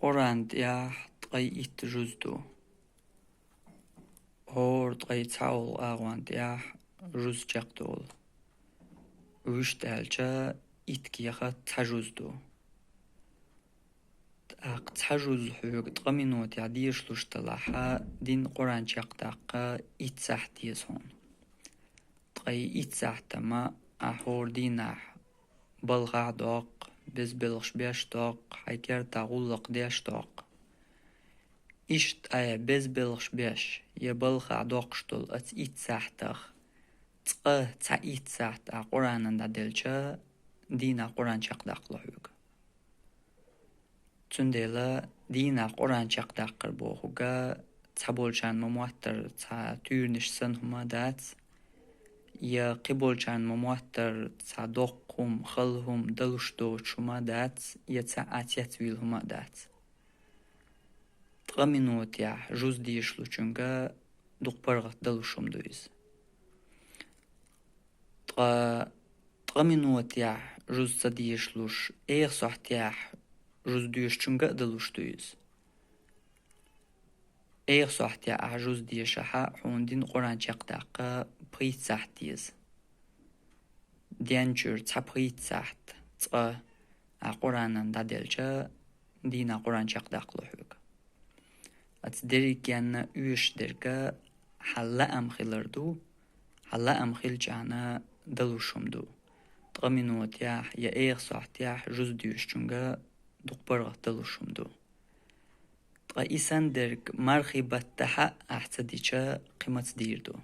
قرآن تياح تقي إتجوزدو هور تقي تعول آغوان تياح جوز جاقدول وش تالجا إتكيخة تجوزدو تاق تجوز حوق تقمينو تعديش لوش تلاحا دين قرآن جاقداقا إتساح تيزهون تقي إتساح تما أحور ديناح بلغع دوق بز بلغش بيش دوق حيكر تغلق ديش دوق إشت آيا بز بلغش بيش يبلغع دوقشتول أت إتساحتخ تقه تا إتساحت قرآن دا دلچا دينا قرآن چاقداق لحوق تنديلا دينا قرآن چاقداق قربوخوغا تابولچان ممواتر تا تورنش سنهما دات يا قبولچان ممواتر تا دوقهم خلهم دلشتو چوما دات يا تا آتيات ويلهما دات تغمينوت يا جوز ديشلو چونغا دوق برغت دلشم دويز تغمينوت يا جوز تديشلوش ايغ صحت يا جوز ديش چونغا دلوش دويز ايغ صحت يا جوز ديشها حوندين قرآن چاقداقا بريت ساحتيز ديانجور تا بريت ساحت تا قرآن دا دلچا دينا قرآن چاقداق لحوق أتدريكيان يوش درجة حلا أمخيلردو حلا أمخيل جانا دلوشمدو تغمينوت ياح يا إيغ صحت ياح جوز ديوش چونغا دوقبرغ دلوشمدو تغا إيسان درج مرخي بتحق أحتديشا قيمة ديردو